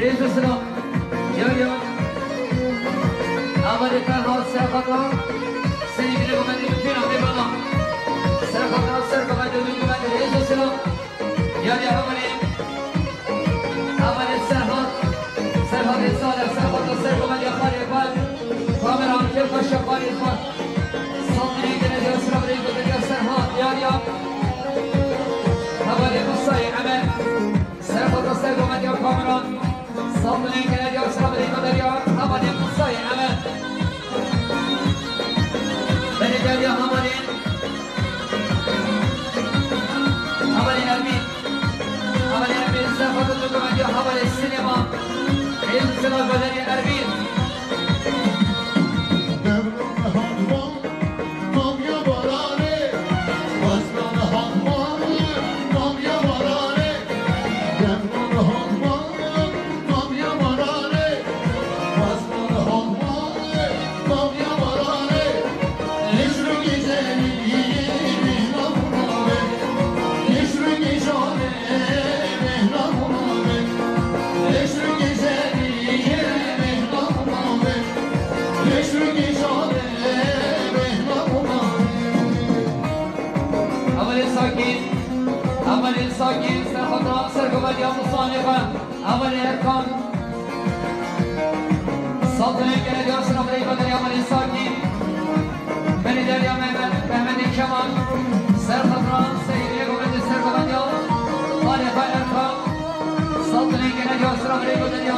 رئيس السلام يا أولي فرها سرقطا سني بلغو من المتين عم يبرنا سرقطا بلغو من رئيس السلام يا أولي سرقط الصالح سرقط من يخاري الفال كاميرا كيف الشقاري الفال صدري كنا دي أسرع بريكو دي سرقط يا أولي مصاي عمل سرقط من يخاري صدري كنا دي أسرع بريكو دي أولي مصاي عمل بلد يا أولي أرمين سرقط من يخاري السينما السلام بدني أربين ساكين سرخطاء سرقبال يا مصانفة أول إركان صدرين كنا جاسنا بريبا در يا ملي ساكين بني در يا محمد كمال سرخطاء سيري قبل سرقبال يا مالفة إركان صدرين كنا جاسنا بريبا در يا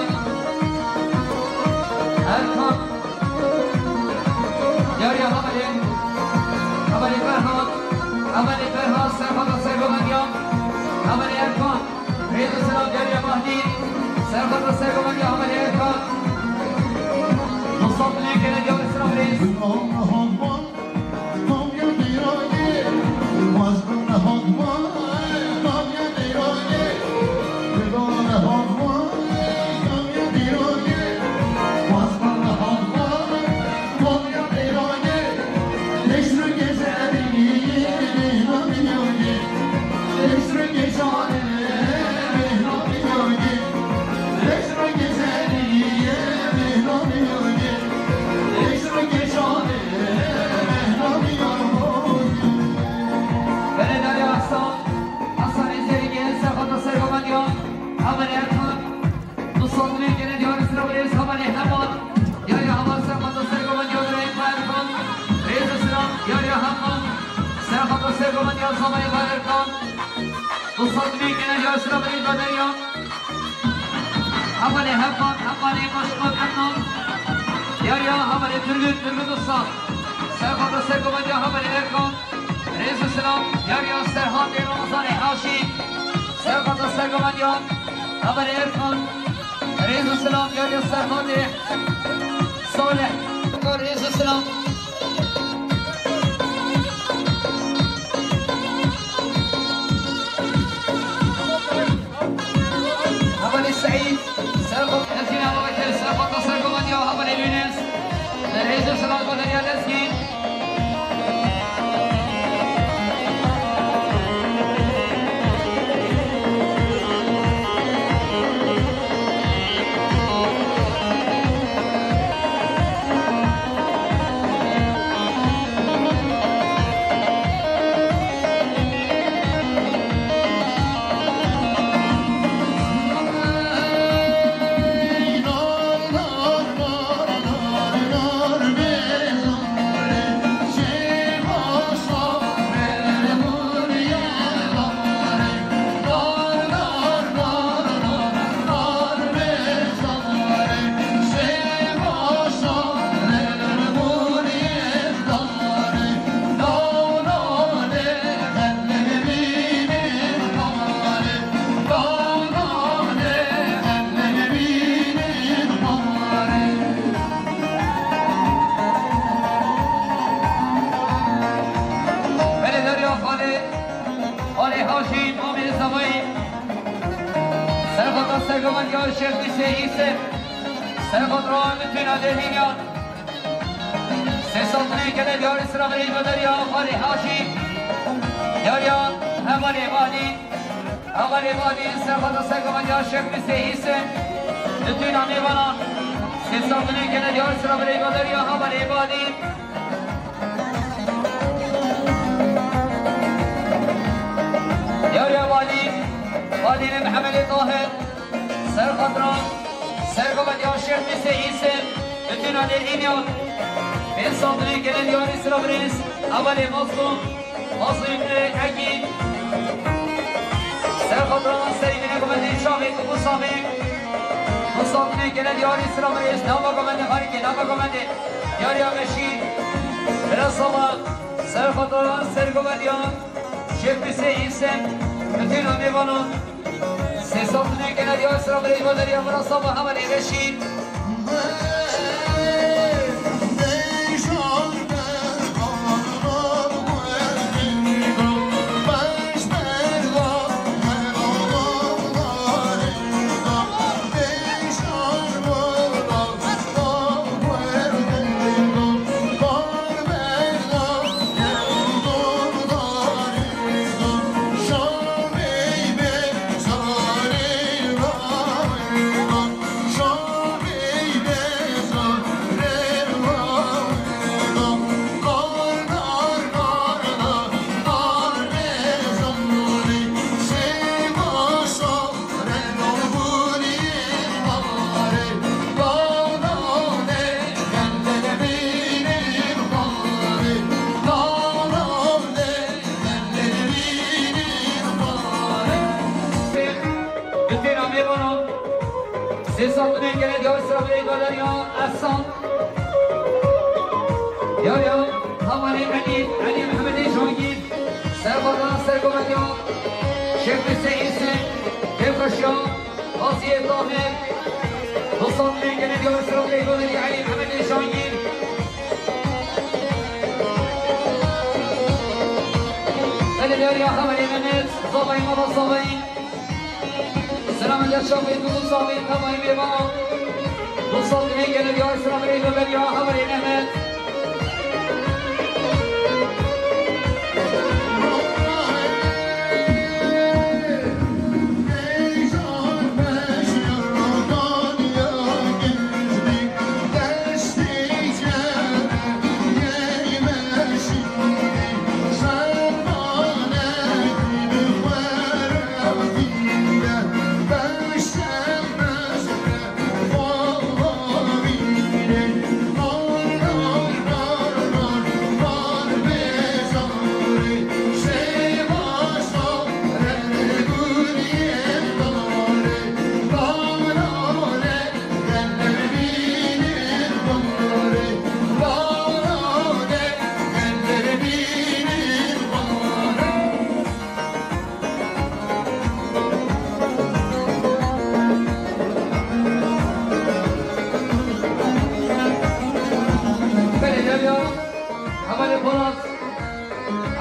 إركان يا أولي فرهاد سرخطاء سرقبال يا عمل إركان رئيس السلام جاري مهدي سرقط السيقو من عمل إركان نصب لك نجاو السلام رئيس تصدمي كنا جاسنا بريد بدريا حمالي هفان حمالي مشمد أنم يا حمالي ترغد الصام سرخط السرقو من جا حمالي إركان رئيس السلام يا سرحان دي رمضان حاشي سرخط السرقو من جا حمالي إركان رئيس السلام يا سرحان دي صالح رئيس السلام سعيد سرقط الجنة وكل سرقط سرقط من يوهب اليونس للعيز السلام بدنيا الاسكين سرگمان یا شیخ میشه ایسه سرخود رو میتونه دهینیان سه سلطنه کده دیار اسرا برید و دریا خالی حاشی دیاریان همالی بادی سرخود سرگمان یا شیخ میشه ایسه اتونا میبانان سیستانه کنه دیار سرا برای بادر یا ها برای بادی دیار یا بادی بادی محمد طاهر سر خطران سر قبل یا شیخ مثل ایسم اتونا دل اینیان سیستانه کنه دیار سرا برای اول مظلوم اگی سر خطران سری بینه کمنده شاهد و مصابه مصابه کنه دیار سرا برای ناما کمنده خارکی ناما کمنده دیار یا بشید برای صبح سر خطران سر قبلیان شیخ مثل ایسم اتونا میبانون سیستانه کنه دیار سرا برای بادر یا برای صبح همه بشید سیستانه کنه دیار سرا برای بادر یا احسان یا همانه علی محمد جانگیر سر بادر سر گمد یا شیخ مثل ایسه کفشیا قاضی طاهر سیستانه کنه دیار سرا برای بادر یا علی محمد جانگیر علی دیار یا همانه نمت صابعی مبا صابعی سلام علیکم شما دوست صاحبین تمامی میوان دوستان میگن دیار سلام علیکم و بیا خبری نعمت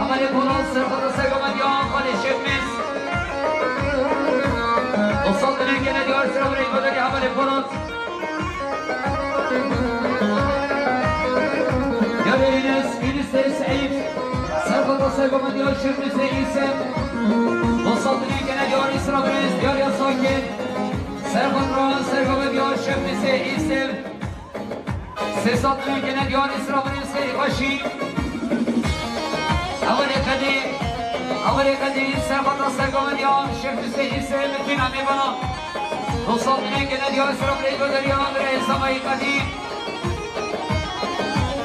عمل پوناز سرخط سگامد یا خالی شیخ میز اصاد نگه ندیار سرم رای بادری عمل پوناز یا اینس سعید سرخط سگامد یا شیخ میز ایسم اصاد نگه ندیار سرم رایز دیار یا ساکن سرخط را سگامد یا شیخ میز ایسم سیصد نگه ندیار سرم رایز خیلی خوشی اول قدیم سرخط سرگامد یا شیخ مثل ایسه متوینا میبانا دوستان نگه ندیار سرم رای بادری یا برای سمای قدیم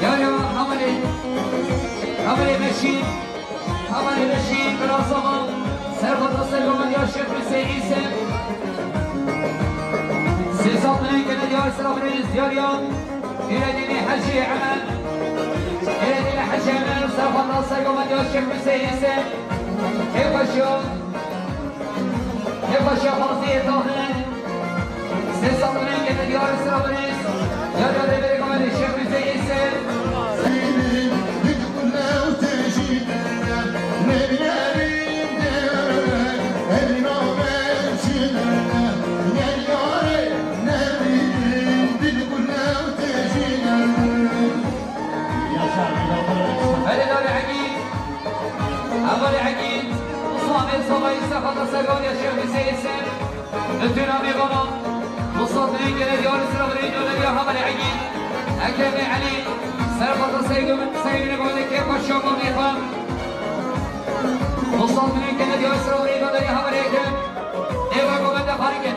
یا همه بشید برای سما سرخط سرگامد یا شیخ مثل ایسه سیصد نگه ندیار سرم رای زیاریان ایردین حجی عمل ایردین حجی عمل سرخط سرگامد یا شیخ مثل ایسه هفاشا خاصی طاهر سیصد نگه ندیار سرم رای زیاریان برگامد شیخ مثل ایسه أول عقيد وصامي صبي سقط سقون يا شيخ سيسر الدنيا بغرام وصل من كده ديار السلام ريدو لدي حمل عيد أكيد علي سرقة سيدنا قول كيف الشوق ميقام وصل من كده ديار السلام ريدو لدي حمل عيد إيوه قومنا خارجة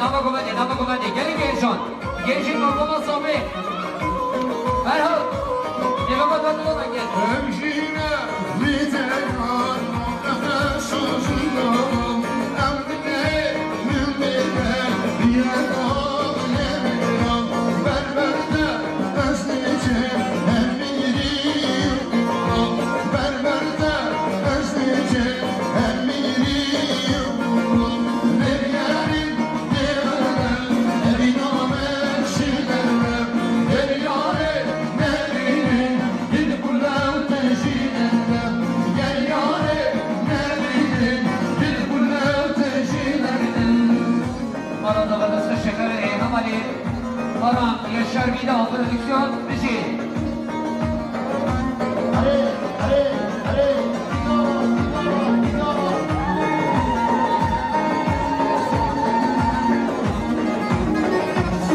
نام قومنا جالي جيشون جيشين مرقوم صوبي فرهو إيوه قومنا نجيل همشينا لتكون نفس صوصنا يشار بيده برودكسيون بشي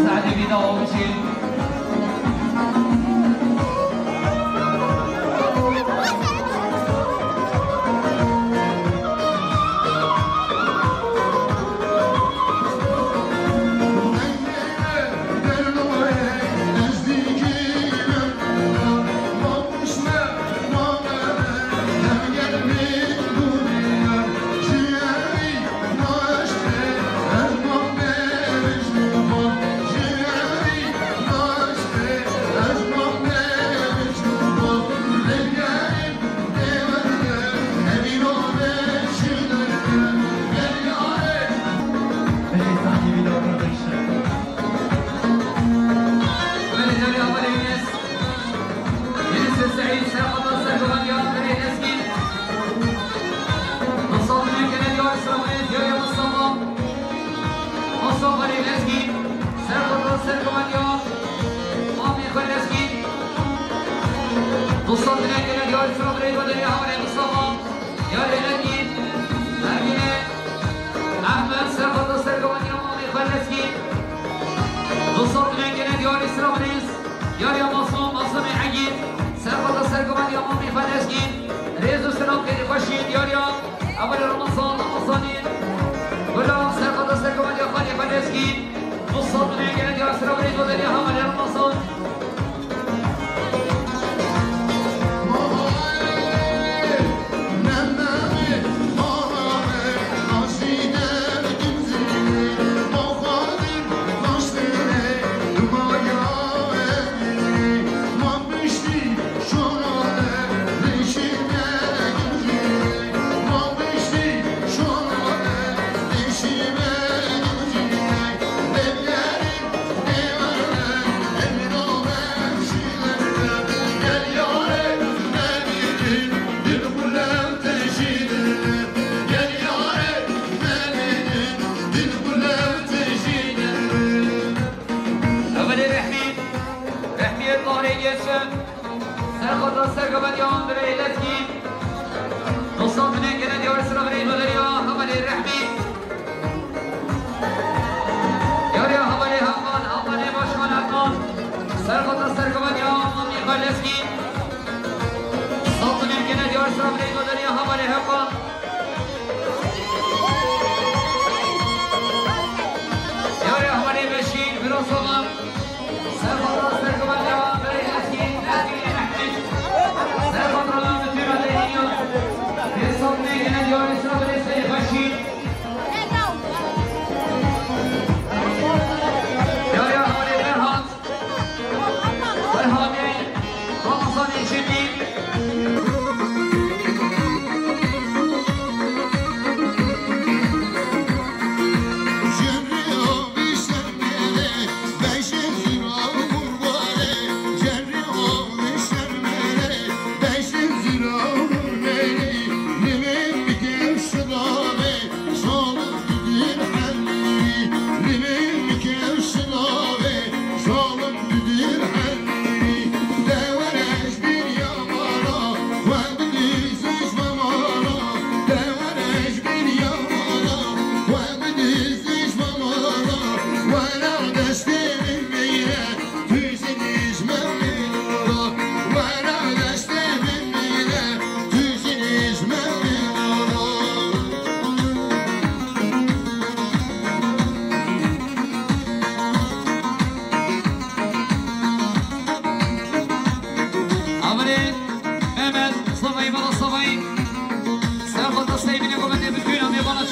سعد بيده وبشي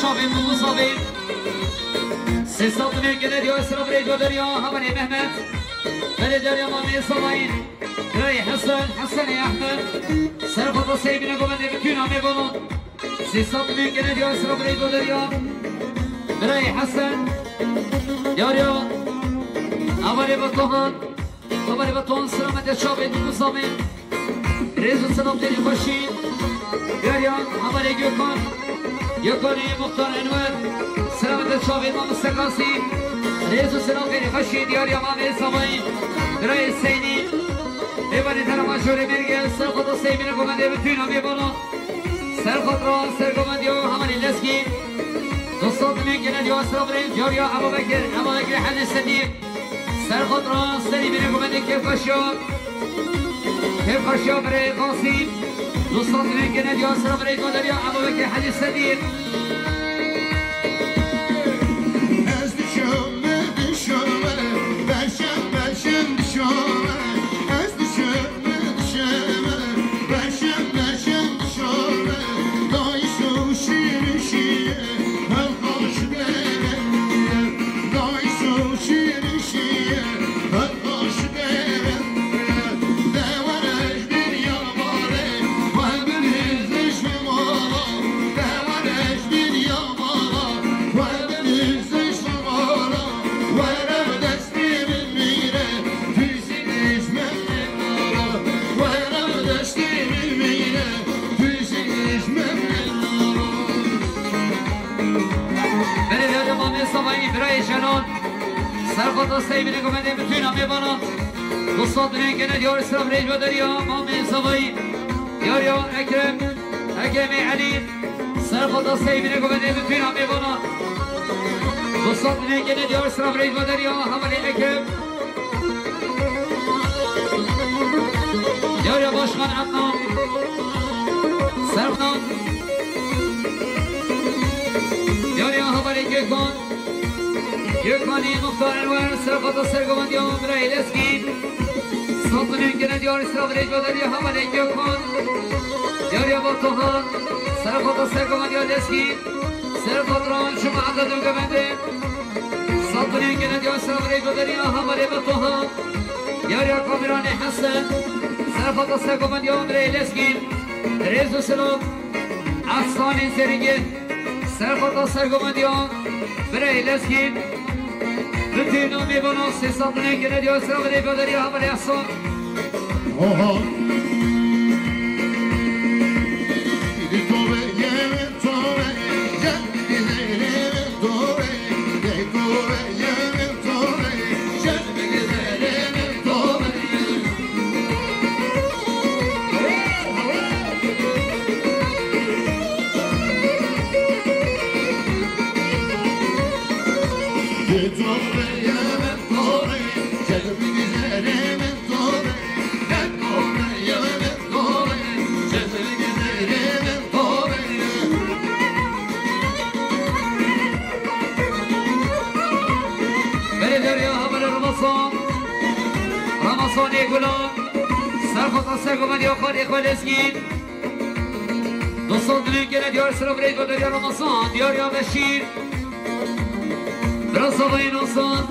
شابين ومصابين سيصاب من جنة يسرى بريد ودريا همني مهمت بلد دريا مامي صباين راي حسن يا أحمد سرفة سيبنا قمنا بكينا ميبونون سيصاب من جنة يسرى بريد ودريا راي حسن ياريا أولي بطوهان سلامت شابين ومصابين رئيس السلام تاني خوشين ياريا أولي يكوني مختار انور سلامت شابين ما مستقاسي رئيس السلام تاني خوشين ياريا مامي صباين رئيس سيني ایوانی ترما شوری مرگه سرخوط سیمین گمنده بتوینا میبالا سرخوط را سرگمندی و همانی لسکی دوستان میکنه دیو اسرام رئیس یاریا ابو بکر حد صدیق سرخوط را سیمین گمنده کیف خشیا برای قاسم دوستان میکنه دیو اسرام رئیس مدریا ابو بکر حد صدیق سرخوط سیمین گمنده بتوینا میبانا دوستان میکنه دیار اسلام رئیس مدریا مامین صبایی یاریا اکرم علی سرخوط سیمین گمنده بتوینا میبانا دوستان میکنه دیار اسلام رئیس مدریا همالی اکرم یاریا باشخان عمنا سرخوط یاریا همالی گکن يكوني مختار انوار سرقط السرقوان يوم برای لسكين صوتنين كنا ديار اسراف ريج بدري همالي يكون ياريا بطوهان سرقط السرقوان يوم لسكين سرقط ران شما عدد وقبنده صوتنين كنا ديار اسراف ريج بدري همالي بطوهان ياريا كاميران حسن سرقط السرقوان يوم برای لسكين ريزو سلوك عصاني سرنجل سرقط السرقوان يوم برای لسكين بتينو ميبونو سيصدني كنا ديو اسرام ريب ودري عمل يحصل رمضاني غلام سرخوط السرقوان يوخان إخوة الاسكين دوستان دلين كنا ديار سلام ريد ودريا رمضان ديار يا بشير برصبين وصان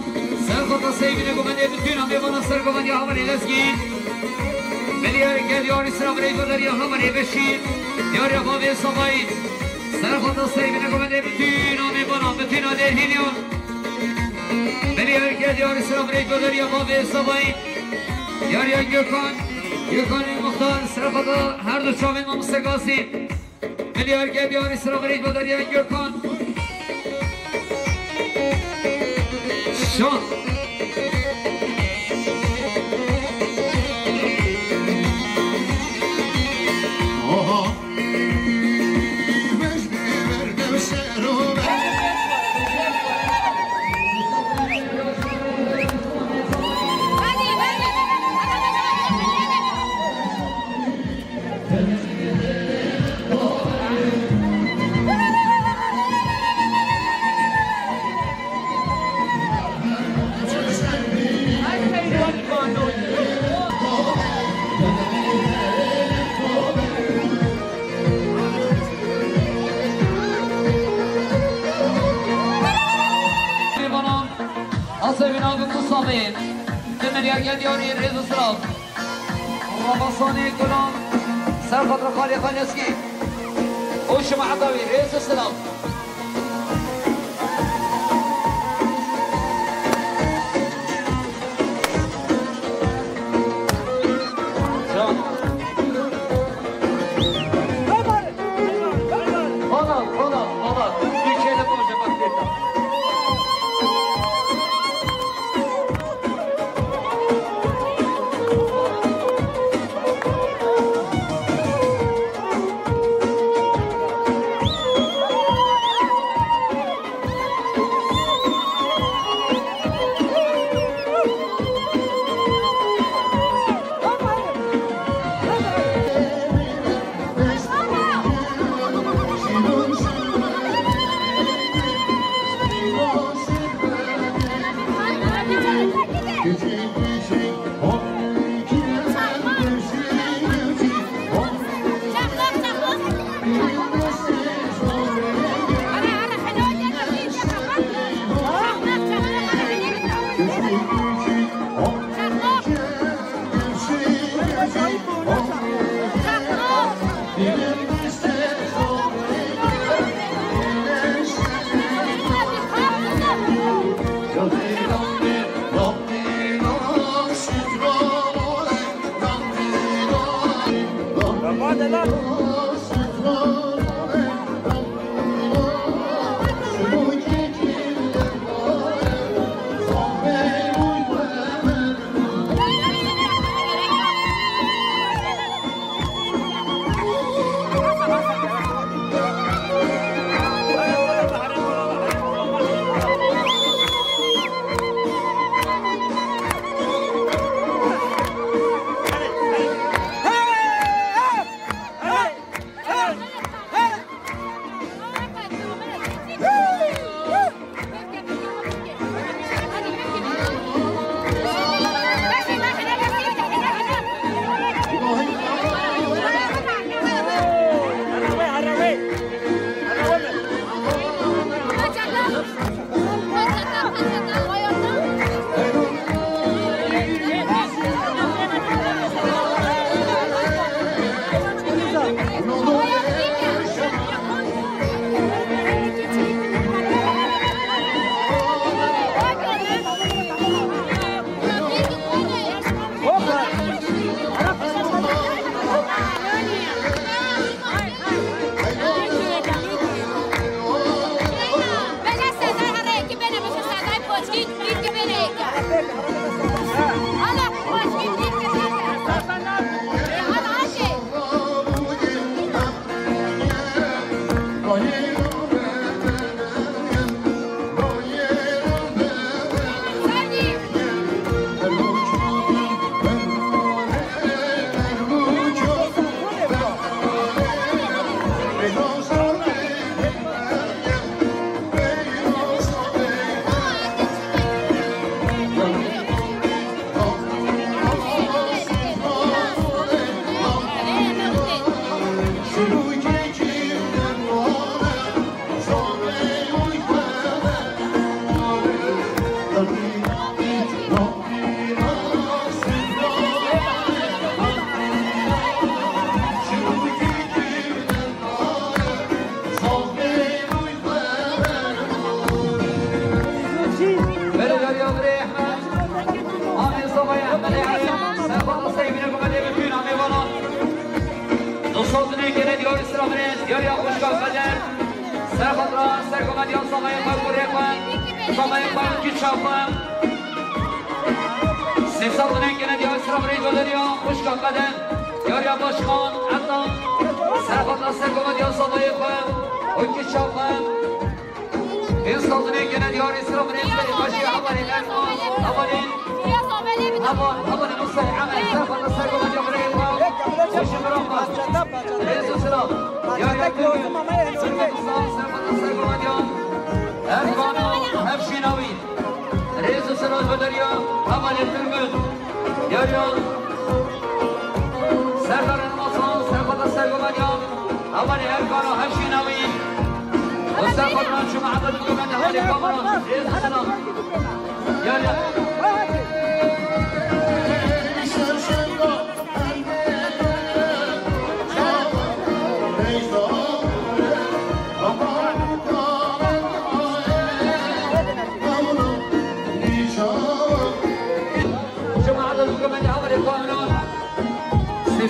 سرخوط السيبين قمنا بتونا ميبانا سرقوان يا همالي الاسكين مليار كنا ديار سلام ريد ودريا همالي بشير ديار يا بابي صباين سرخوط السيبين قمنا بتونا دير هيليون مليار كنا ديار سلام ريد ودريا بابي صباين یاریا گرکان مختار سرفتا هر دو چاوین ما مستقاسی ملیار گه بیاری سراغ رید با دریا گرکان شان سوینا گفتو صابین جمعیت یادیاری ریز و سلام رمضانی گلان سرخطر خالی خانیسکی اوش معدوی ریز و سلام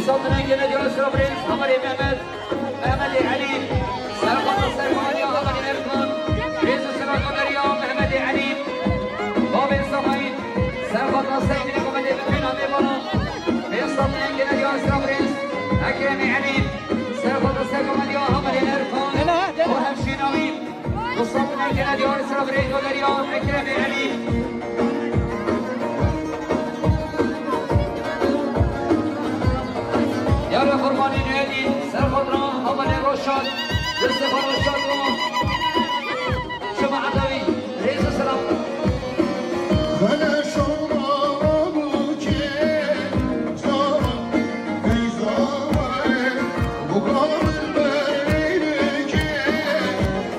صوتنا كنا ديال سرابريس عمري محمد محمد علي سرقة السرقة عمري إركون رئيس السرقة مريم محمد علي بابي الصفاين سرقة السيد محمد بن عمي بلو في صوتنا كنا ديال سرابريس أكرمي علي سرقة السرقة مريم عمري إركون وهب شيناوي وصوتنا كنا ديال سرابريس مريم أكرمي علي يا فرماني نادي سرقطنا أول روشان يستفاد روشان شمع عدوي رئيس السلام أنا شرابك زارة في زارة مقابل بينك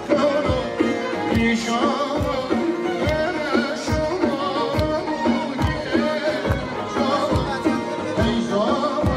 ترى إشارة أنا شرابك زارة في زارة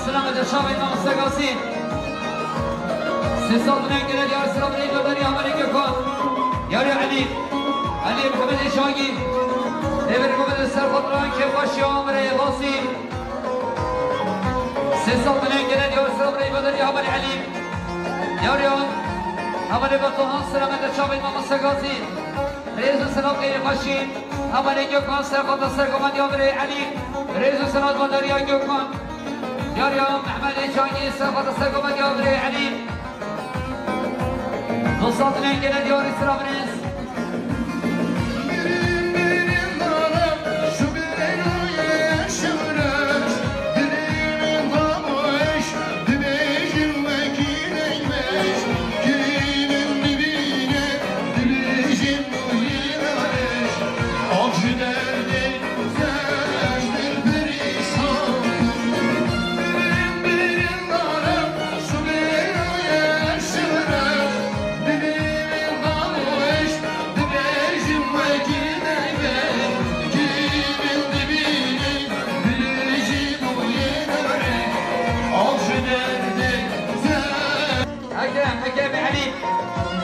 سلامت شام امام سگاسی سیصد نگیره دیار سلام رید و داری همه نگه کن یاری علی محمد شاگی دیبری محمد سرخطران که باشی عمره باسی سیصد نگیره دیار سلام رید و داری همه علی یاری همه بطوهان سلامت شام امام سگاسی ريز السلام غير خشين أما نيجوكان سرقة السرقة يوم علي ريز السلام ودريا يوكان يا محمد شاقي سرقة السرقة يوم علي نصات نيجنا ديار السلام ريز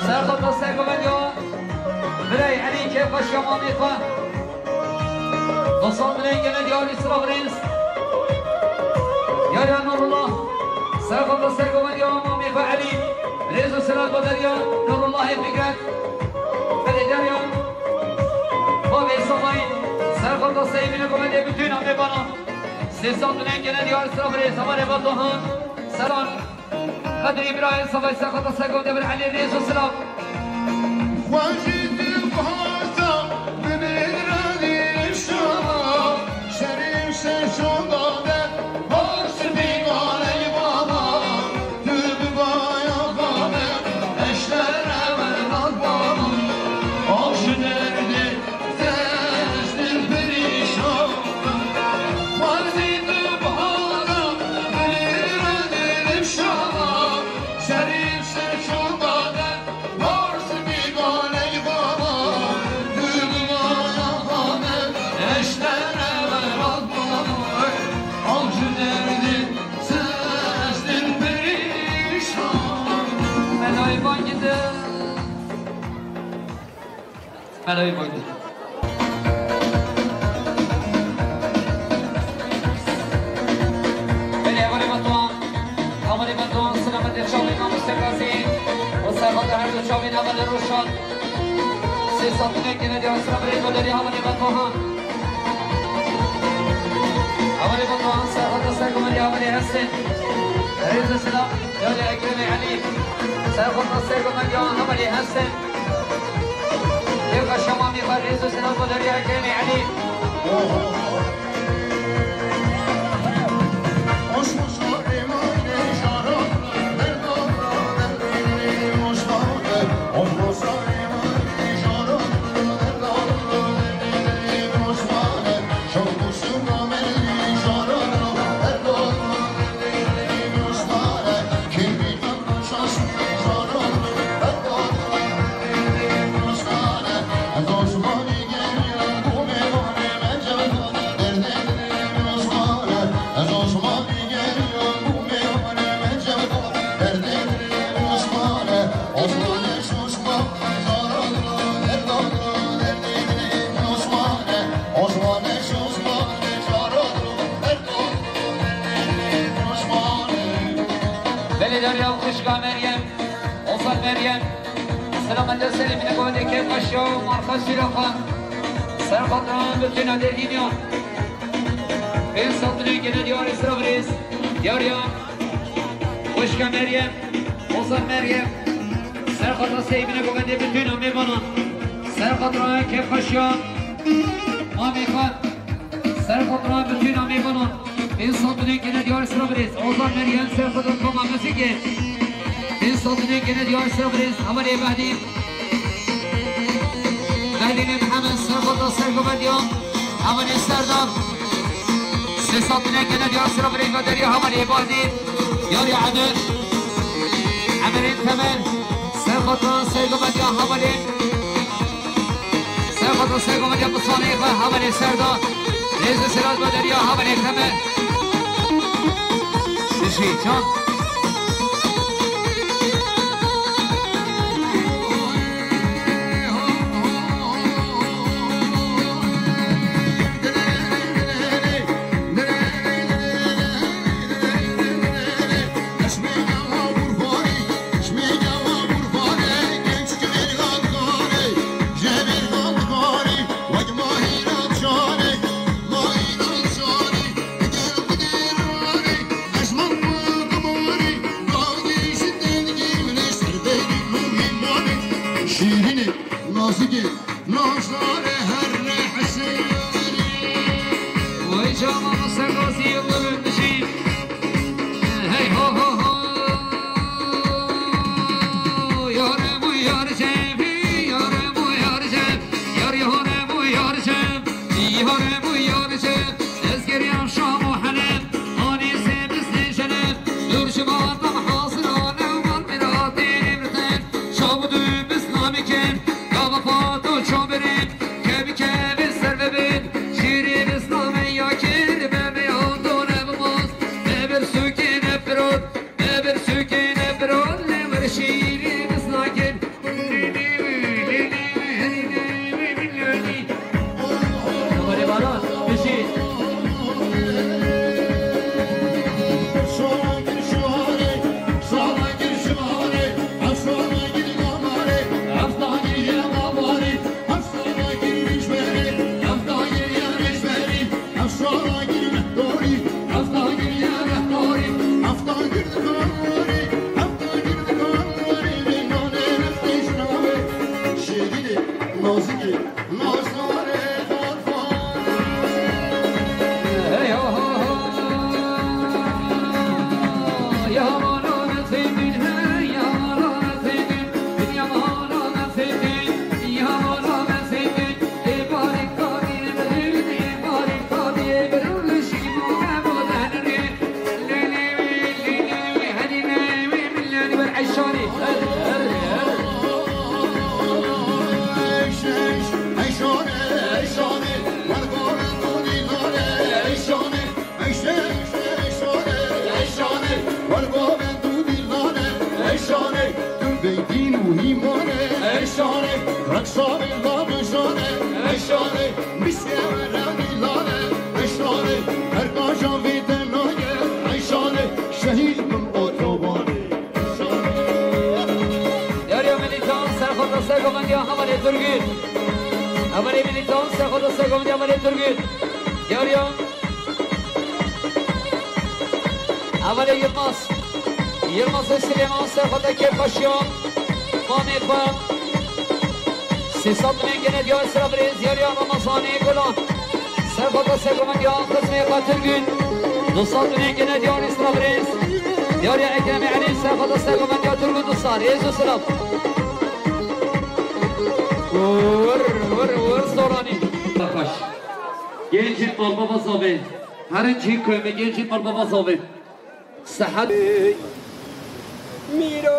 سرقة السرقة من يوم بلاي علي كيف خشيا ماميقا وصل بلاي جنة ديال إسراء برنس يا نور الله سرقة السرقة من يوم ماميقا علي ريز السلام بدريا نور الله فكرك فلدريا بابي الصباين سرقة السرقة من يوم بتوين عمي بانا سيسان بلاي جنة ديال إسراء برنس همان بطوهان سلام قدر إبراهيم صفاي سرقة السرقة دبر علي ريز السلام واجد البهارة بمدراني الشراب شريف ششوضة هرس بيقالي بابا تبقى بابا اشترى من البابا عشدردي تزد البريشان واجد البهارة بمدراني الشراب شريف ششوضة ملایی بایده بلی اولی بطوان سلامت شاوی امام مستقاسی و سرخات هر دو شاوی اول روشان سی ساطنه کنه دیار سلام رید و داری اولی بطوان سرخات سرگمانی اولی هستن ریز سلام یاد اکرم علی سرخات سرگمانی اولی هستن يبقى الشمامي خريز وسلام ودريا كيمي علي سلام الله سلام من قوله كيف خشوا ومرخص رقم سرقطان بتنا دلينيا في صدري كده ديار إسرابريس دياريا وشكا مريم وصل مريم سرقطان سلام من قوله بتنا ميبانا سرقطان كيف خشوا ما ميخان سرقطان بتنا ميبانا في صدري كده ديار إسرابريس وصل مريم سرقطان كما مسيكي في صدري كده ديار إسرابريس أولي بعدين محمد سرقطان سرقطان اليوم أولي سردار سيصدنا كده ديار إسرابريس ودري أولي بعدين ياري عمرين ثمن سرقطان سرقطان اليوم أولي سرقطان سرقطان اليوم بصانيقة أولي سردار ريز سراد ودري أولي ثمن بشي جان Yılmaz Süleyman Serhat'a Kepaşyon Mahmet Bak Sisat Mengene diyor sıra Brez Yarıya Ramazani Gulan Serhat'a Serhat'a diyor Kızmaya Katırgün Dostat Mengene diyor sıra Brez Yarıya Ekremi Ali Serhat'a Serhat'a diyor Turgut Dostar Rezu Sıram Vur Storani Kaş Gençlik Mal Baba Zavi Harincik Köyme Gençlik Mal Baba Zavi Sıhhat میرو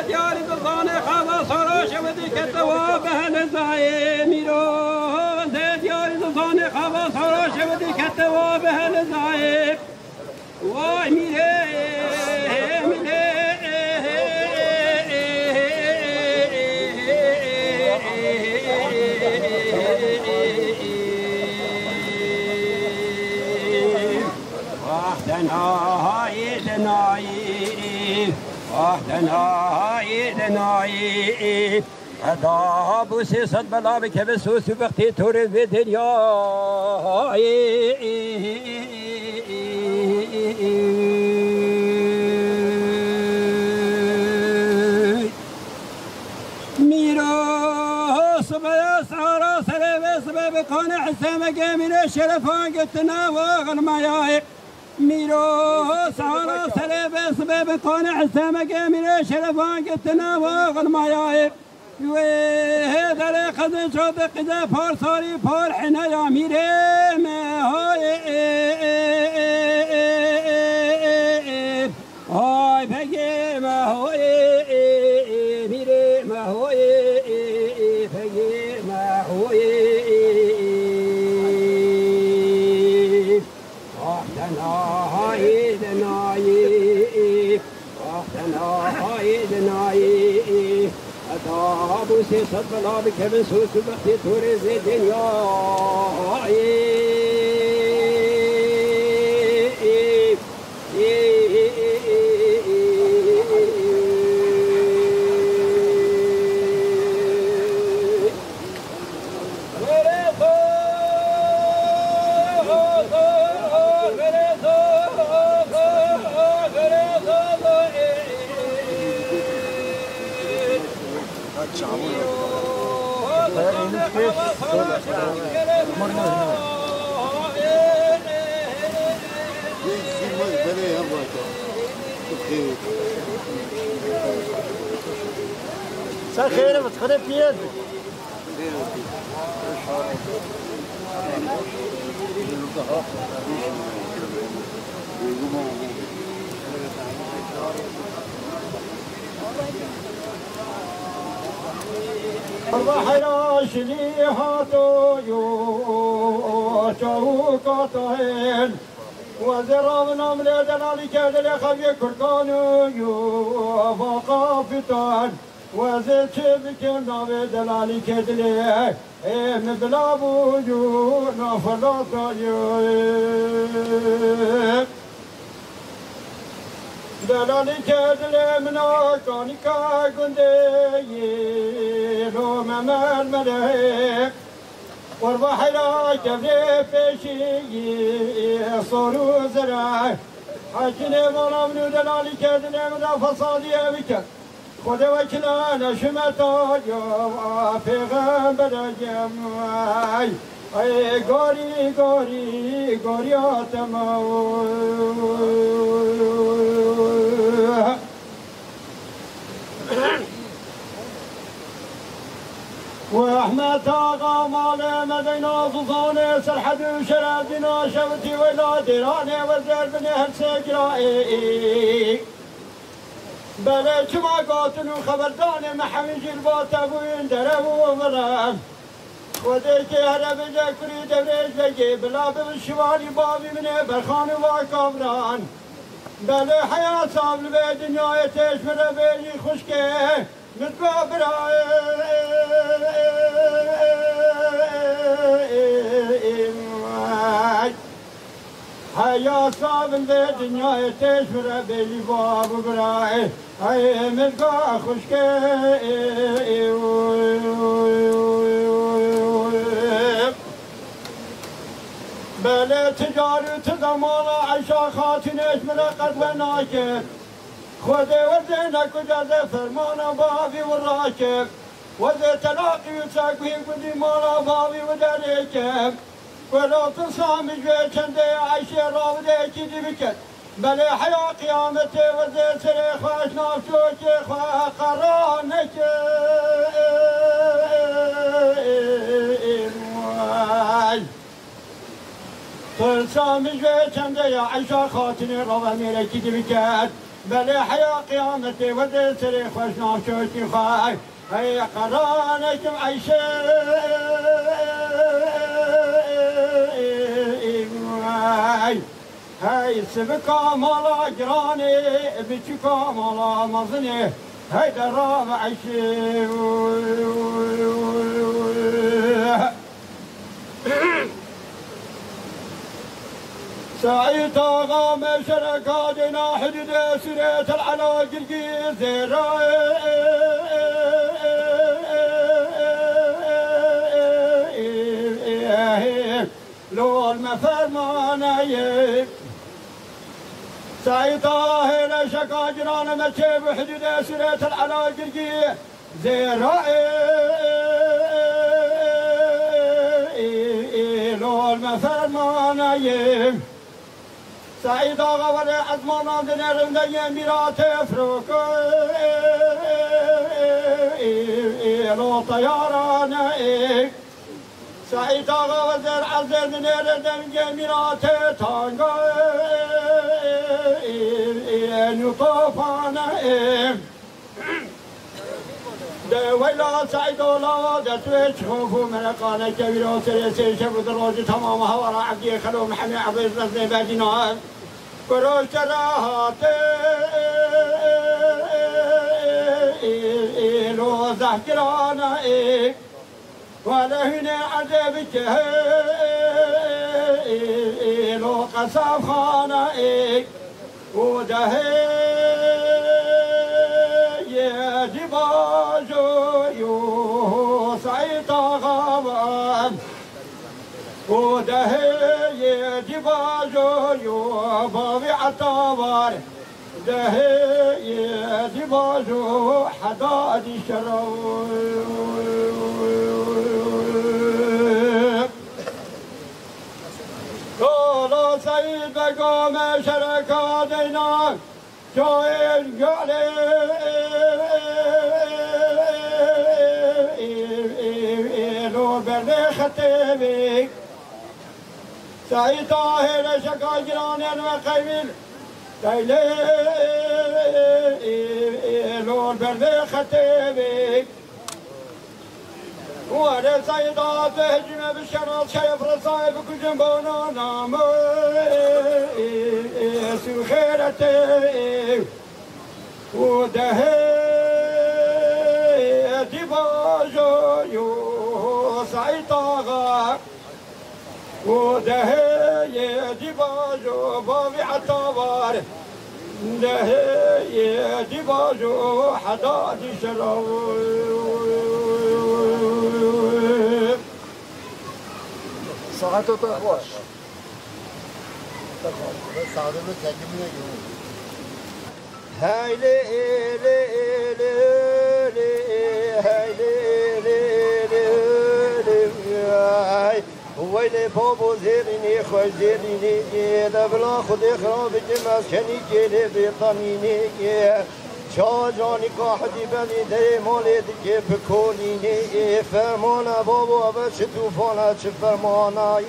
دیاری دلان خدا سراش و دیکت و بهل زای میرو دیاری دلان خدا سراش و دیکت و بهل زای وای میره دنایی ادا بوسی صد بلا بکه به سوسی وقتی توری به دریایی میرو صبح سارا سره و صبح بکنه حسام گمینه شرفان گتنا و غنمایی میرو سارا سره و صبح بکنه حسام گمینه شرفان گتنا و غنمایی و در خزن شد قضا پارساری پار حنا میره های های بگه ما های میره ما های بگه ما های آهدنا های صد بلا بك بسوس بختي توري زي دنيا مساء الخير بتخرب في يدك البحر شليهاتو يو شوكاتين وزرابنا من دلالي كدل خبي كركانو يو فقافتان وزيت بكنا بدلالي كدل مبلابو يو نفلاتا يو دلالي كدل منا كانيكا قندي لو ممال ملك والبحر كبري فيشي صورو زراي حاكني وانا منو دلالي كدل منا فصادي بك خود وكلانا شمتا يا پیغمبر جمعي اي غوري غوري غورياتما واحمد اغا مال مدينه صوصاني سرحد وشرادنا شبتي ولا دراني وزير بني هالسجرائي بله كما قاتل خبردان محمد البات ابوين دربو ومرام وديك هرب جاكري دبريج بجي بلا بالشوالي بابي مني برخان وكامران بله حياة صاب البيت دنيا يتيش من ربيني خشكي متقابرا حياة صاب البيت دنيا يتيش من ربيني بابو براي اي ملقا خشكي بله تجارت زمان عشا خاتنش من قد وناكب خودي وزينك وجاز فرمان بابي والراكب وزي تلاقي وساقي قدي مالا بابي ودريكب ولو تصامج بيشن دي عيشي راودي كدي بكت بلي حيا قيامتي وزي سري خواش نافشوكي خوا قرانك تصامج بيشن دي عيشي خاتني راودي كدي بكت بلي حيا قيامتي وزي سري خواش نافشوكي خوا هي قرانك عيشي هاي سبكا مالا جراني بچكا مالا مزني هاي دراب عشي سعيد آغا مشركا دينا حدود سريت العلا قرقيز لو المفرماني سعيد طاهر شكا جنان مشي بحدود سريت العلا قرقي لو المفرماني سعيد غور عزمانا دنر مدين ميرات فروك لو طياران سعيد غور عزر دنر دنر ميرات تانغ نطوفان ويلا سعيد الله دتويش خوفو مرقانا كبير وسريسي شبود الروج تمام هورا عبدي خلو محمي عبيد رزني باجنان كروش راهات لو زهجرانا ولا هنا عذبك لو قصاب خانا وده يا دباجو يو سعيد غابان وده يا دباجو يو بابي عطابار ده يا دباجو حداد الشراب قولوا سيد بقوم شركا ديناك جوين قالي لو بردي ختمي سعيد طاهر شكا جراني وقيمين تايلي لو بردي ختمي وانا سيدات هجمة بالشرط شايف رصايب كجن بونا نام سو خيرتي وده دباجو يو سعيد طاغا وده دباجو بابي عطابار ده دباجو حداد شراب ساعته تخواش ساعته بتجمع يوم هاي لي لي لي لي هاي لي لي لي هاي ويلي بابو زيريني خوش زيريني دبلا خدي خراب جمس كني جيلي بيطانيني شاجاني كاحدي بني دي مالي دي بكوليني فرمانا بابو أبد شتوفانا شفرمانا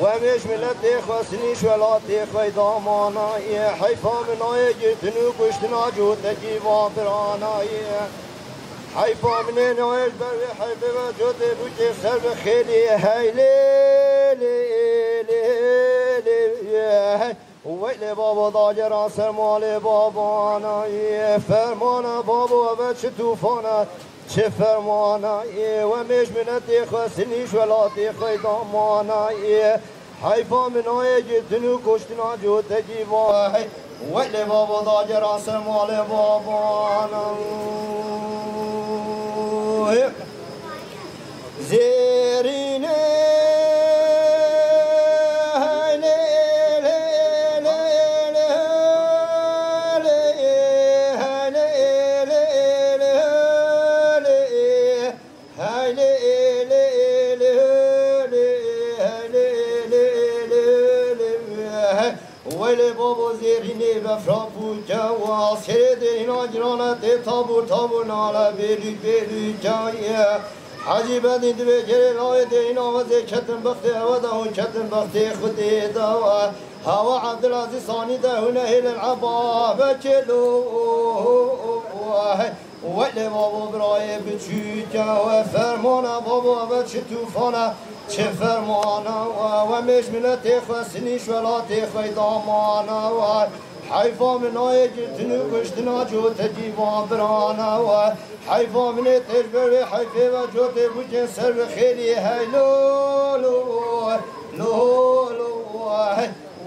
ومش ملت خسنيش ولا تخوي دامانا حيفا من آيه جرتنو كشتنا جو تجيبا برانا حيفا من آيه بروي حيفا جو تبوجي سر بخيلي هاي لي لي لي لي ويلي بابا ضاجر سرمالي بابانا فرمانا بابا أبد شتوفانا چه فرمانا ومش ملت خسنيش ولا تخوي دامانا حيفا من آيه جتنو كشتنا جو تجيبا ويلي بابا ضاجر سرمالي بابانا زيريني ويلي بابو زيريني بفرابو جوا سيدي ناجرانا تابور تابور نالا بيري بيري جايا حاجي بدي دبي جري لاي دينا وزي كتن بختي وده كتن بختي خدي دوا هوا عبد العزيز صاني ده هنا هيل العبا بكلو ويلي بابو براي بتشوجا وفرمانا بابو بتشتوفانا چه فرمانا ومش ملت خسنيش ولا تخوي دامانا حيفا من آيه جتنو كشتنا جو تجيبا برانا حيفا من تجبري حيفا وجو تبوجي سر بخيري هاي لو لو لو لو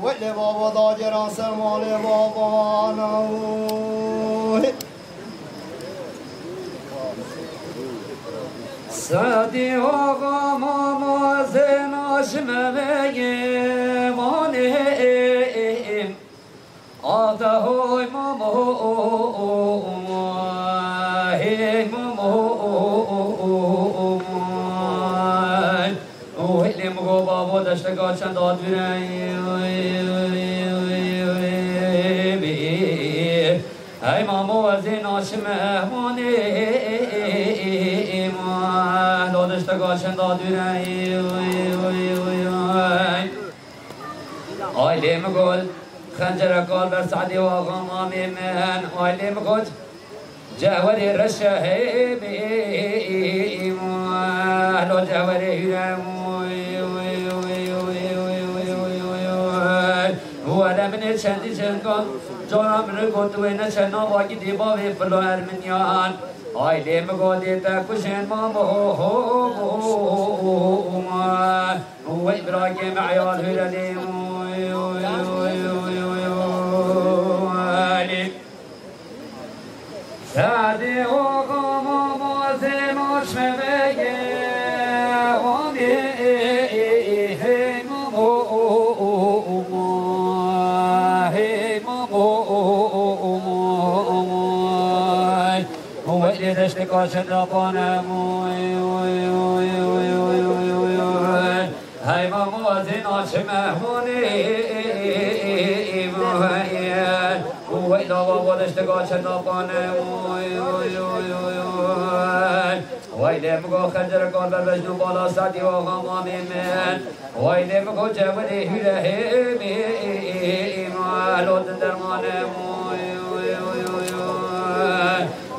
ويلي بابا ضاجران سرمالي بابانا سادي آقا ماما زناش مانیم آده های ماما هی ماما ویلی مگو بابا دشتگاه چند داد بیرمی ای ماما زناش مهمانیم دادشتگاه چند داد بیرمی آیلی مگل خنجر قال بر سعدي وغمام من ويلي مقود جاوري الرشاهيب لو جاوري ولا من الشندي شنكم جورا من القد وين شنا واجد بابي فلو ارمنيان هاي لم قدي تكشن ما ما هو إبراهيم عيال هلالي سادي وقام موزم وشمبيه وامي هو اللي تشتكى شدقنا هاي ما موزن وشمهوني هو إذا وضعش تقاش النقان وإذا مقو خنجر قال ببجنو بالا ساتي وغمامي من وإذا مقو جبري هلهيمي لوت درمان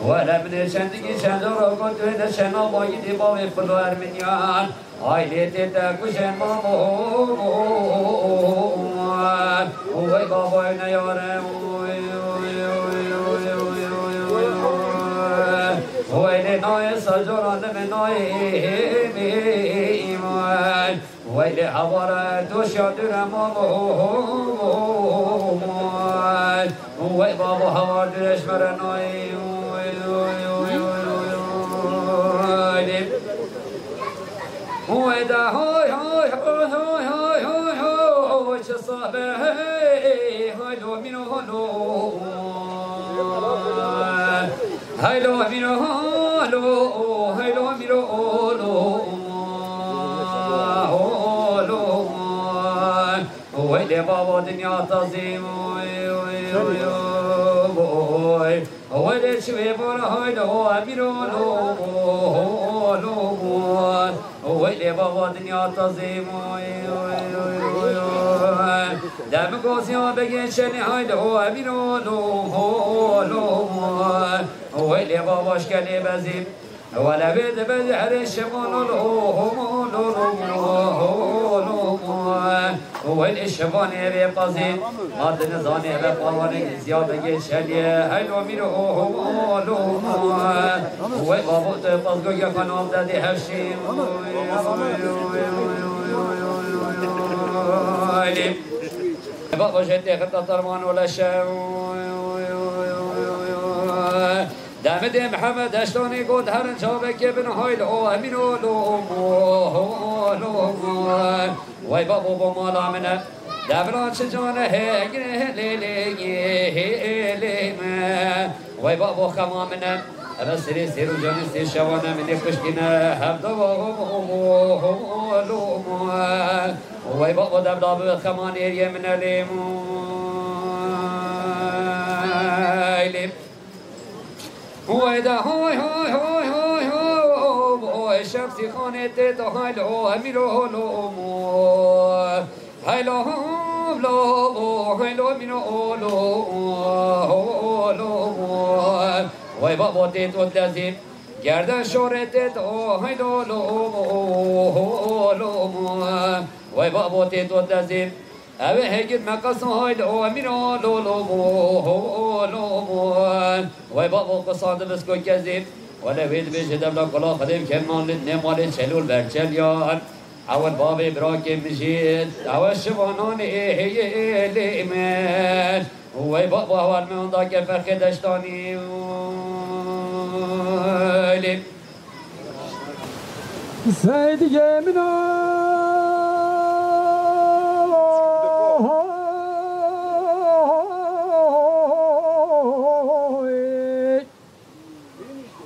ولا من شندقي شندر وقلت إن شنا بايدي باوي فلو أرمنيان عائلتي تكوشن مامو وي بابا نيارم ويلي ناي سجران من ناي ميمان ويلي حوار دوشا درم وي بابا حوار درش مرناي ويدا هاي هاي هاي هاي هاي هاي شصابه هاي لو منو هلو هاي لو منو هلو هاي لو منو هلو هلو ويلي بابا دنيا تعظيم ويلي شوي برا هاي لو منو هلو ويلي بابا دنيا تعظيم دم قاسيا بگن شنی هاي لو امينو لو ويلي بابا شكلي بزيم ولا بيد بزحر الشبان لو ويلي الشبان يبي قزيم هاد نزاني بقواني زيادة بگن شنی هاي لو امينو لو ويلي بابا تبصقو يخنام دادي هشيم بابا جدي خطة طرمان ولا شاو دامد محمد اشتوني قد هرن شابك ابن هايل او امينو لو وي بابا بمالا منا دابران شجانه هيجره ليلي وي بابا خمامنا أنا سري سيرو جاني سير شوانا من يكشكنا هبدا لو وي بابا دبداب خمان يريا من اليم ويدا هاي هاي هاي هاي هاي شمسي خانة تيتا هاي لو أميرو لو هاي لو هاي لو أميرو لو وي بابا تيتو تلازيم گردن شورتت هاي لو وي بابا تيتو تلازيم اوه هجر مقص هاي لو أميرو لو وي بابا قصاد بسكو كزيم ولا بيد بيجي دبلا كلا خدم كمان لنمال چلول برچل يان اول باب ابراهيم مجيد اول شبانان هي ليمن وي بابا اول من ذاك فرخ دشتاني سيد يمنا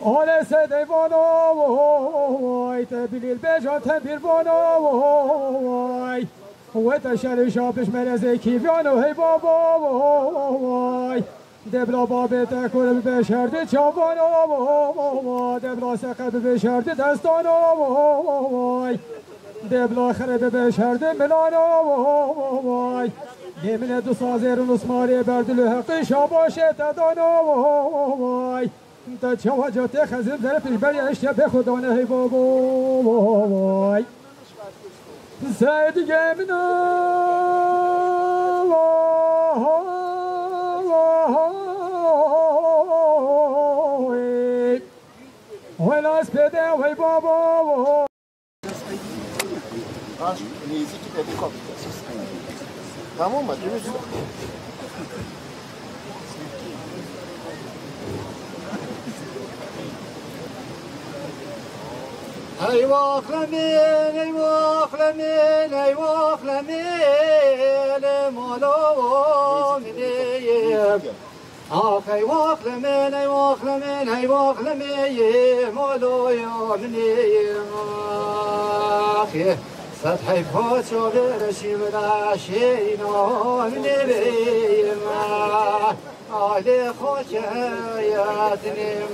على سيدي بانوي تبلي البيجا تبير بانوي وتشري شابش مرزي كيفيانو هي بابوي دبلا بابي تاكل بشرد چابانوي دبلا سقب بشرد دستانوي دبلا خرب بشرد ملانوي يمن دو سازر نسماري بردلو حق شاباشه تدانوي تا چوا جاته خزم در پیش بری اشتیا به خدانه هی بابای سید گمنا ده وای بابا نیزی که بدی کافی تمام مجلس ای واخلمین ای واخلمین ای واخلمین مولا منیم آخ ای واخلمین ای واخلمین ای واخلمین مولا منیم آخ سطحی پاچو برشیم رشینا منیم آلی خوشیت نیم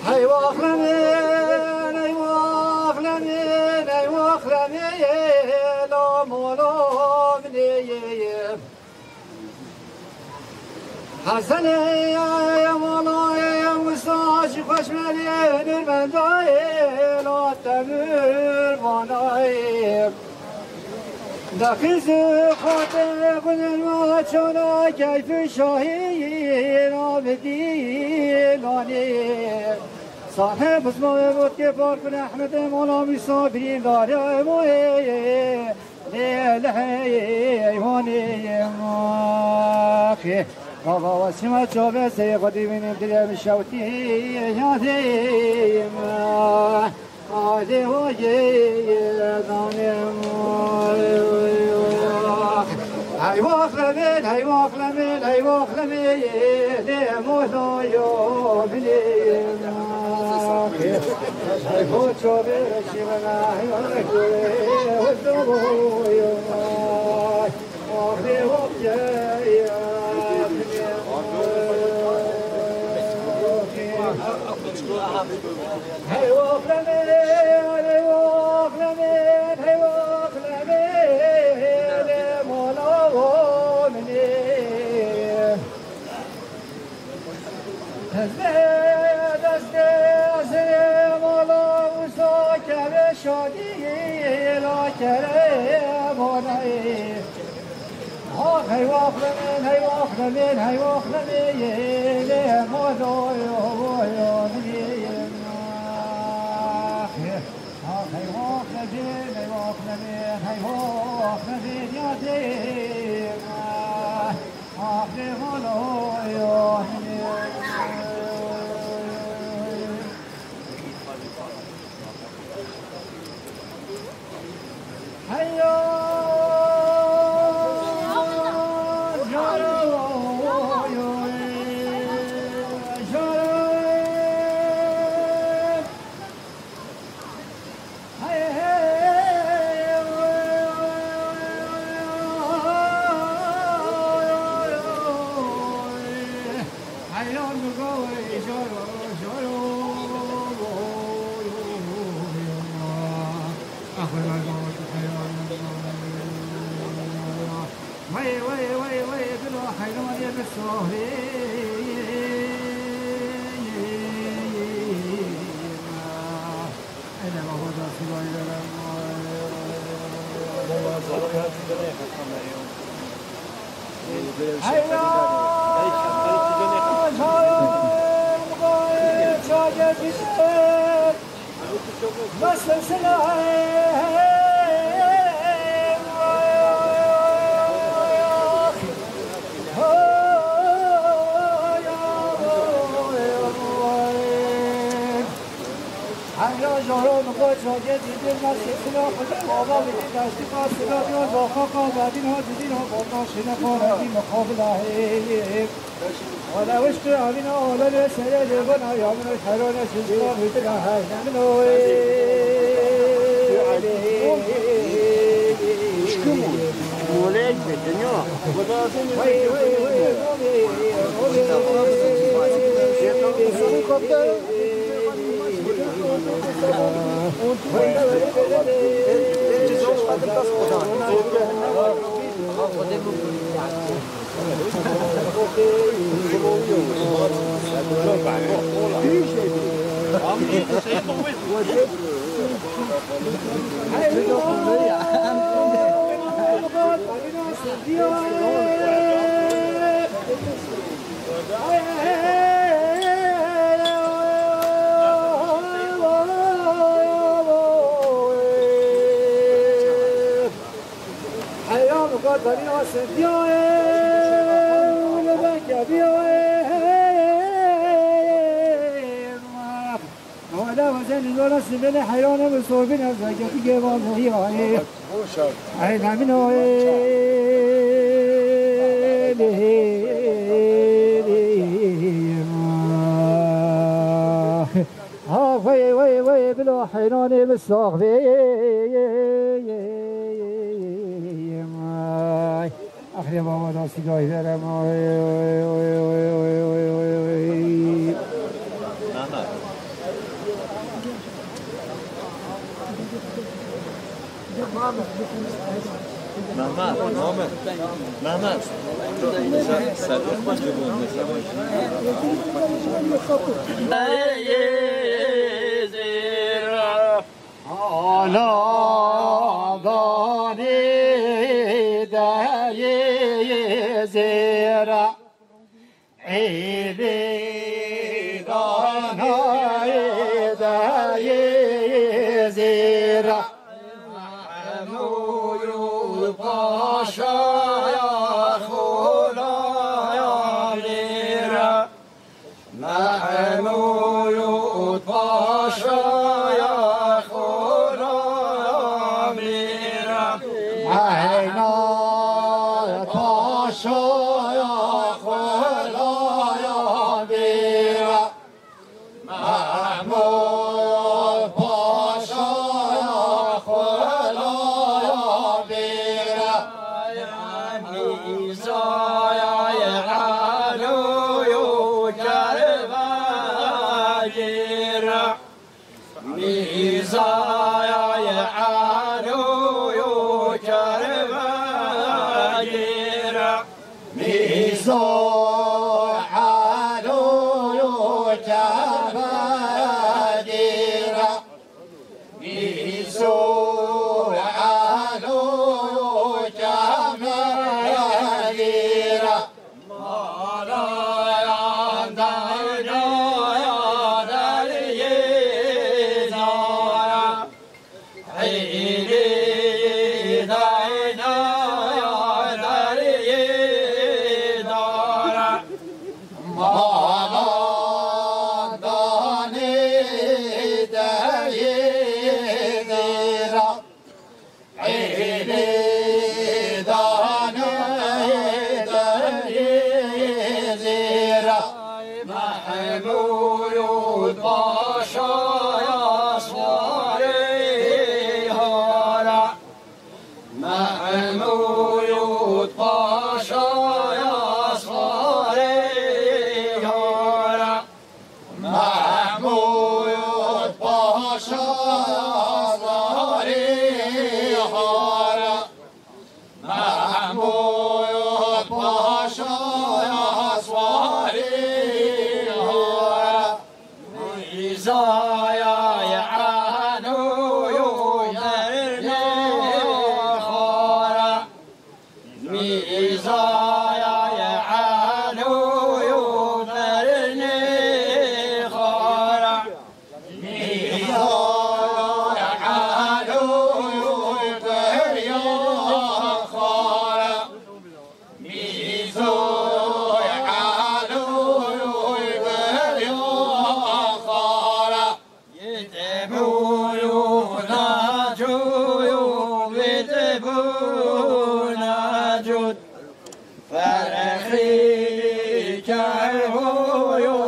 ای واخلمین ای واخلمین ای واخلمین لا مولا منیم حسن یا مولا یا مستاش خوشملی نرمندای لا تمر بانای دخیز خاطر قدر ما چانا کیف شاهی رابدی لانی صاحب اسمه بود که پارکن احمد مولا میصابرین داره موی لیله ایوانی ماخی بابا واسمه چوبه سی قدیمین درم شوتی یادی ما آدی وجی دانم ای واخلمین ای واخلمین ای واخلمین لیمولا یو بلیم ای خوچو برشی منای کوی ودو یومای آخی وجی Hey, walk the man, hey, walk the man, hey, walk the man, mola woman. Deste mola uso kare shadi la kare monai. Oh, hey, walk the man, hey, walk the man, hey, walk the man, mola woman. Hey, walk the din, hey, walk the din, hey, walk the din, ya din, walk the holo, yo, hey, yo, ولا وش تعبنا ولا نسأل جبنا يا من الحرون سجوا بتراه نمنو ولاد الدنيا Hey, وقد بني أسدياء ولبك بياء ولا وزن ولا سبيل حيران بصوبين أزاجت جبال هي عين منه وي وي وي بلا حيران بالساق أخي بابا داسي جاي برم زيرا عيني دانا زيرا محمود باشا يا خولا يا ليرا محمود باشا يا خولا يا ليرا عينا باشا يا خولا يا ليرا محمود باشا يا خولا يا ليرا يا ميزايا يا علو يجرباجيرا ميزايا يا علو يجرباجيرا ميزايا علو يجرباجيرا ميزو علو يجرباجيرا مالا يا داينا يا دايزايا عيني داينا يا دايزايا مالا داني دايزايا عيني دانا دايزايا محمود باشا يا صاري هارا محمود باشا يا صاري هارا محمود باشا يا صاري هارا محمود باشا يا صاري هارا ميزايا يا عانو يدرني خارا ميزايا يا عانو يدرني خارا ميزايا يا عانو يدرني خارا ميزو يا عانو يدرني خارا يتبونا جويو يتبونا جود فرخي جربويو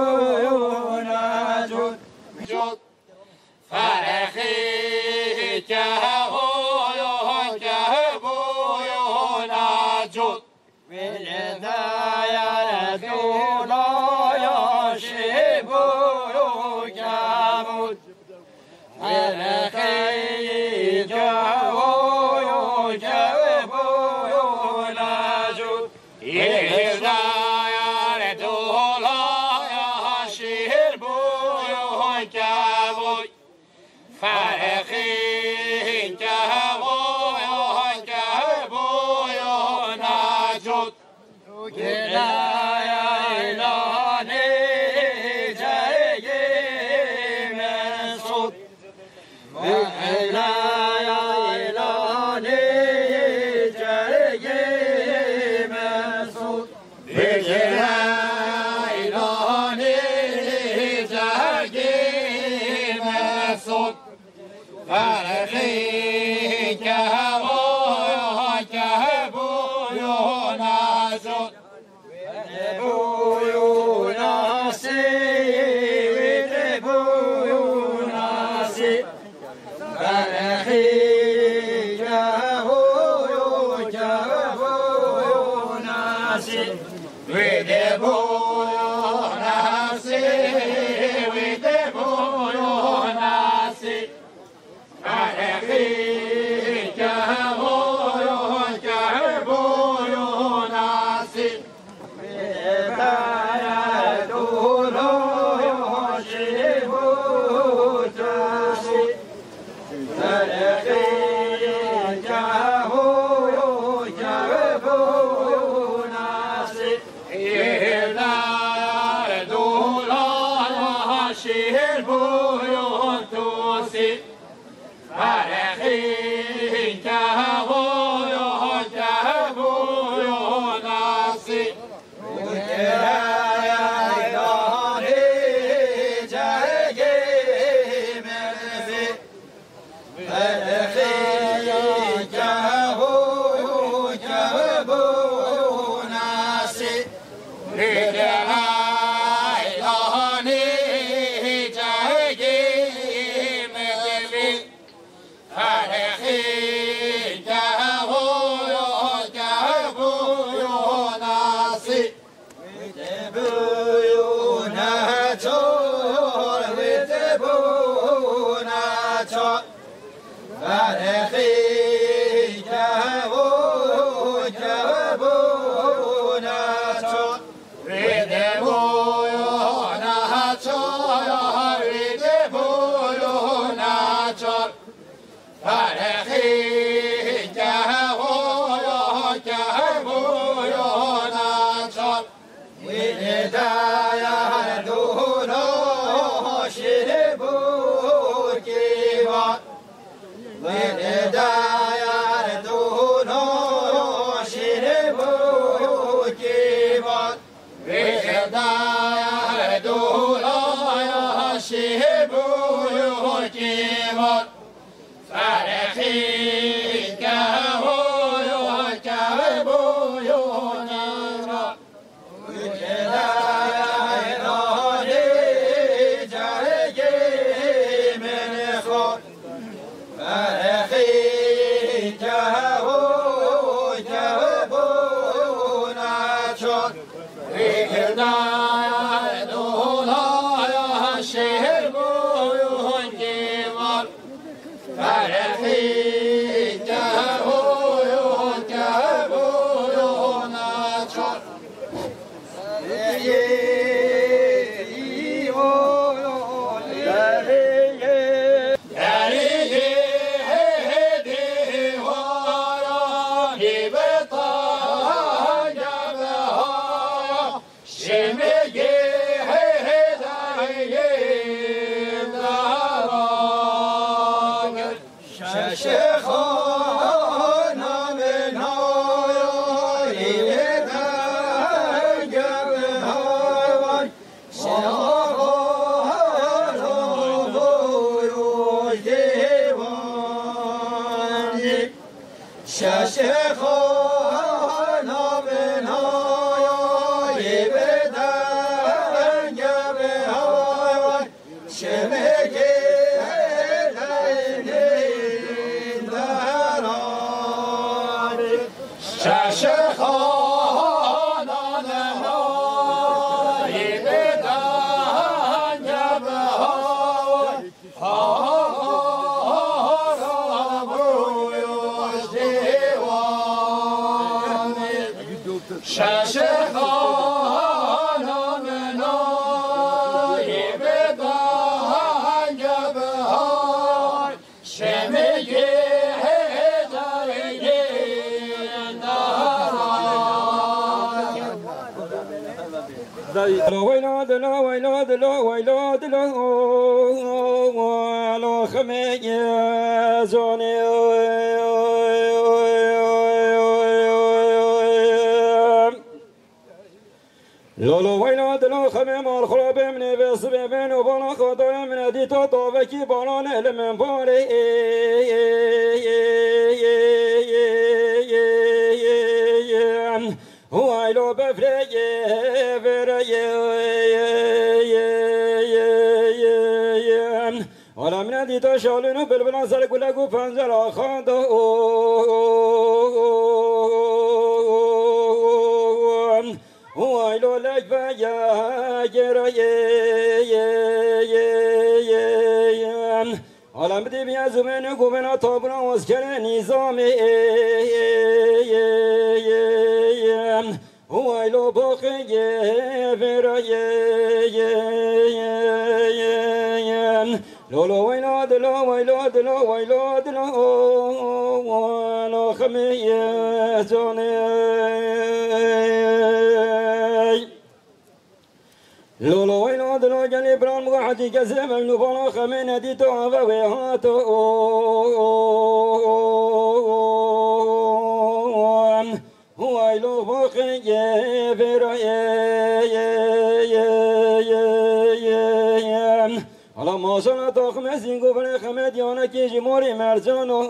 جربونا جود جود فرخي جربويو جربونا جود بالدايا دولا يا شبويو جامود فرخي جربويو جربونا جود بالدايا دولا يا شبويو جامود فرخي جربويو جربونا جود گلای ایلانی جرگی مسعود و گلای ایلانی فرخي كهو كهبو ناسو بو ناسي بو ناسي فرخي كهو كهبو ناسي بو ناسي لولو ویلا دلو خمه مال خراب من بس ببن و بالا خدای من دیتا تاوکی بالا نلمن باره هو ایلو بفره حالا من دیتا شالونو بلبلان سر گلگو پنجر آخانده هو ایلو لک بیا گرایه حالا بدی بیا زمین گوبنا تابنا وزکر نظام هو ایلو باقی برایه لولو ویلا دلو ویلا دلو ویلا دلو وانا خمیه جانه لولو ویلا دلو جلی بران مقاحتی کسی بلنو بالا خمینه دیتو عووی هاتو هو ایلو باقی برایه حالا ماشاءالله تا خمسین گفره خمد یانه که جماری مرجانون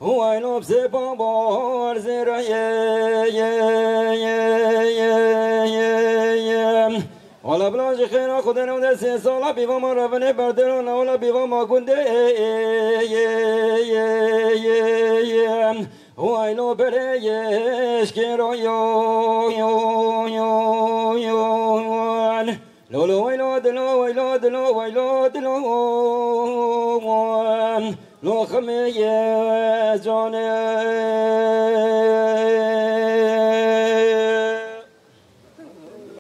هو اینو بسه بابار زیرایه حالا بلاج خیره خود نوده 3 ساله بیوا ما رونه بردران حالا بیوا ما گنده هو اینو بریش کرایان لولو ویلا دلو ویلا دلو ویلا دلو لو خمیه جانه